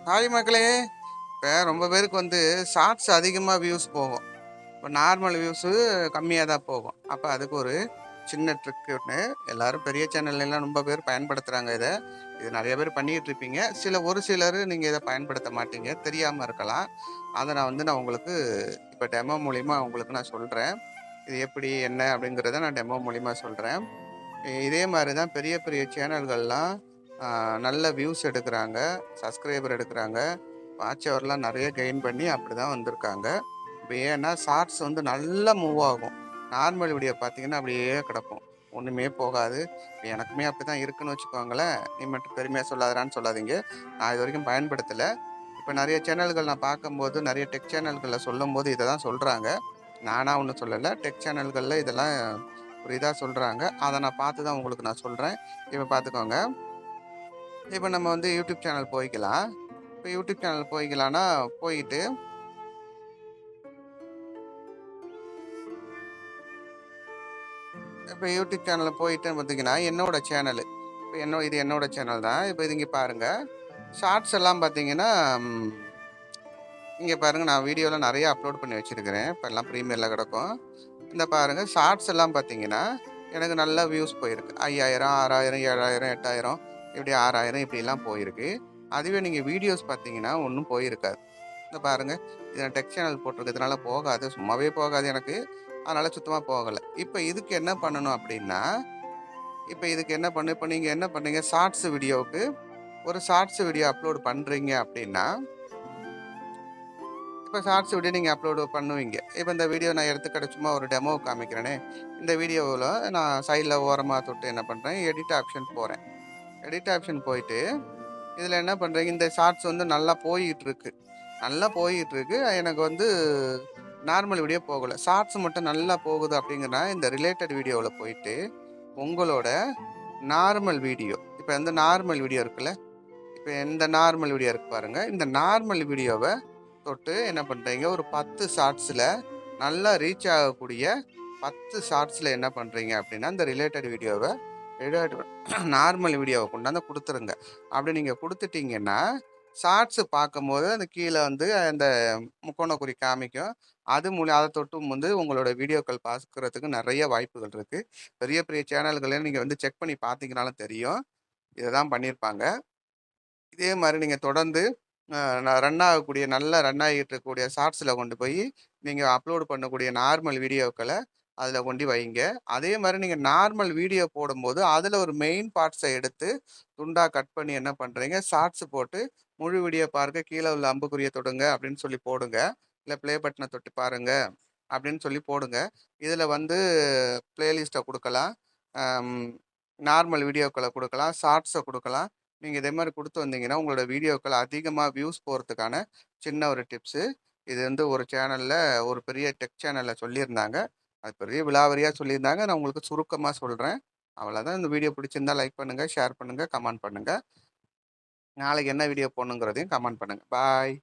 Hi மக்களே! இப்ப ரொம்ப பேருக்கு ஷார்ட்ஸ் அதிகமா வியூஸ் போகும். இப்ப நார்மல் வியூஸு கம்மியா தான் போகும். அப்ப அதுக்கு ஒரு சின்ன ட்ரிக் ஒண்ணு எல்லாரும் பெரிய சேனல்ல ரொம்ப பேர் பயன்படுத்துறாங்க இத. இது நெறைய பேர் பண்ணிட்டு இருப்பீங்க. ஒரு சிலரு நீங்க இத பயன்படுத்த மாட்டீங்க. தெரியாம இருக்கலாம். அத நான் உங்களுக்கு இப்ப டெமோ மூலியமா உங்களுக்கு நான் சொல்றேன். இது எப்படி, என்ன அப்படிங்கிறத நான் டெமோ மூலியமா சொல்றேன். இதே மாரி தான் பெரிய பெரிய சேனல்கள்லாம் அ நல்ல வியூஸ் எடுக்குறாங்க, சப்ஸ்கிரைபர் எடுக்குறாங்க, வாட்ச் ஹவர்லாம் நெறைய கெயின் பண்ணி அப்படிதான் வந்திருக்காங்க. இப்ப ஏன்னா ஷார்ட்ஸ் நல்லா மூவ் ஆகும். நார்மல் வீடியோ பார்த்தீங்கன்னா, அப்படியே கிடக்கும். ஒண்ணுமே போகாது. இப்ப எனக்குமே அப்படிதான் இருக்குன்னு வச்சுக்கோங்களேன். நீ மட்டும் பெருமையா சொல்லாதடான்னு சொல்லாதீங்க. நான் இதுவரைக்கும் பயன்படுத்தல. இப்ப நெறைய சேனல்கள் நான் பார்க்கும்போது, நெறைய டெக் சேனல்கள்ல சொல்லும்போது இத தான் சொல்றாங்க. நானா ஒண்ணும் சொல்லல. டெக் சேனல்கள்ல இதெல்லாம் ஒரு இதா சொல்றாங்க. அத நான் பார்த்து தான் உங்களுக்கு நான் சொல்றேன். இப்ப பார்த்துக்கோங்க. இப்ப நம்ம யூடியூப் சேனல் போய்க்கலாம். இப்ப யூடியூப் சேனல் போய்க்கலான்னா, போயிட்டு இப்ப யூடியூப் சேனல்ல போயிட்டு பார்த்தீங்கன்னா, என்னோட சேனலு. இப்ப இது என்னோட சேனல் தான். இப்ப இது இங்க பாருங்க. ஷார்ட்ஸ் எல்லாம் பார்த்தீங்கன்னா, ம் இங்க பாருங்க நான் வீடியோலாம் நெறைய அப்லோட் பண்ணி வச்சிருக்கிறேன். இப்ப எல்லாம் ப்ரீமியர்ல கிடக்கும். இந்த பாருங்க ஷார்ட்ஸ் எல்லாம் பார்த்தீங்கன்னா, எனக்கு நல்ல வியூஸ் போயிருக்கு. 5000, 6000, 7000, 8000 இப்படி 6000 இப்படிலாம் போயிருக்கு. அதுவே நீங்க வீடியோஸ் பார்த்தீங்கன்னா, ஒண்ணும் போயிருக்காது. இந்த பாருங்க. இது நான் டெக் சேனல் போட்டிருக்கிறதுனால போகாது. சும்மாவே போகாது எனக்கு. அதனால சுத்தமா போகல. இப்ப இதுக்கு என்ன பண்ணணும் அப்படின்னா, இப்ப நீங்க என்ன பண்ணீங்க, ஷார்ட்ஸ் வீடியோவுக்கு ஒரு ஷார்ட்ஸ் வீடியோ அப்லோட் பண்றீங்க அப்படின்னா, இப்ப ஷார்ட்ஸ் வீடியோ நீங்க அப்லோடு பண்ணுவீங்க. இப்ப இந்த வீடியோ நான் எடுத்துக்காட்டு சும்மா ஒரு டெமோ காமிக்கிறேனே. இந்த வீடியோவுல நான் சைட்ல ஓரமா தொட்டு என்ன பண்றேன், எடிட் ஆப்ஷன் போறேன். எடிட் ஆப்ஷன் போயிட்டு, இதுல என்ன பண்றீங்க, இந்த ஷார்ட்ஸ் நல்லா போயிட்டு இருக்கு. நல்லா போயிட்டு இருக்கு. எனக்கு நார்மல் வீடியோ போகல. ஷார்ட்ஸ் மட்டும் நல்லா போகுது அப்படிங்கிறனா, இந்த ரிலேட்டட் வீடியோவுல போயிட்டு, உங்களோட நார்மல் வீடியோ இப்ப நார்மல் வீடியோ இருக்குல்ல, இப்ப இந்த நார்மல் வீடியோ இருக்கு பாருங்க. இந்த நார்மல் வீடியோவ தொட்டு என்ன பண்றீங்க, ஒரு 10 ஷார்ட்ஸ்ல நல்லா ரீச் ஆகக்கூடிய 10 ஷார்ட்ஸ்ல என்ன பண்றீங்க அப்படின்னா, இந்த ரிலேட்டட் வீடியோவ நார்மல் வீடியோவ கொண்டாந்து குடுத்துருங்க. அப்படி நீங்க குடுத்துட்டீங்கன்னா, ஷார்ட்ஸ் பார்க்கும்போது அந்த கீழ அந்த முக்கோண குறி காமிக்கும். அத தொட்டும் உங்களோட வீடியோக்கள் பார்க்கறதுக்கு நெறைய வாய்ப்புகள் இருக்கு. பெரிய பெரிய சேனல்கள நீங்க செக் பண்ணி பார்த்தீங்கனாலும் தெரியும். இத தான் பண்ணியிருப்பாங்க. இதே மாரி நீங்க தொடர்ந்து ரன் ஆகக்கூடிய நல்லா ரன் ஆகிட்டு இருக்கக்கூடிய ஷார்ட்ஸ்ல கொண்டு போய் நீங்க அப்லோட் பண்ணக்கூடிய நார்மல் வீடியோக்கள அதில கொண்டு வைங்க. அதே மாரி நீங்க நார்மல் வீடியோ போடும்போது, அதில ஒரு மெயின் பார்ட்ஸ எடுத்து துண்டா கட் பண்ணி என்ன பண்றீங்க, ஷார்ட்ஸ் போட்டு முழு வீடியோ பார்க்க கீழ உள்ள அம்புக்குறிய தொடுங்க அப்படின்னு சொல்லி போடுங்க. இல்ல ப்ளே பட்டன தொட்டு பாருங்க அப்படின்னு சொல்லி போடுங்க. இதில பிளேலிஸ்ட்ட குடுக்கலாம். அம் நார்மல் வீடியோக்கள குடுக்கலாம். ஷார்ட்ஸ குடுக்கலாம். நீங்க இதே மாரி குடுத்து வந்தீங்கன்னா, உங்களோட வீடியோக்கள் அதிகமா வியூஸ் போறதுக்கான சின்ன ஒரு டிப்ஸு. இது ஒரு சேனல்ல ஒரு பெரிய டெக் சேனல்ல சொல்லியிருந்தாங்க. அது பெரிய விலாவாரியா சொல்லியிருந்தாங்க. நான் உங்களுக்கு சுருக்கமா சொல்றேன். அவ்வளோதான். இந்த வீடியோ பிடிச்சிருந்தா லைக் பண்ணுங்க, ஷேர் பண்ணுங்க, கமெண்ட் பண்ணுங்க. நாளைக்கு என்ன வீடியோ போடணுங்கிறதையும் கமெண்ட் பண்ணுங்க. பாய்.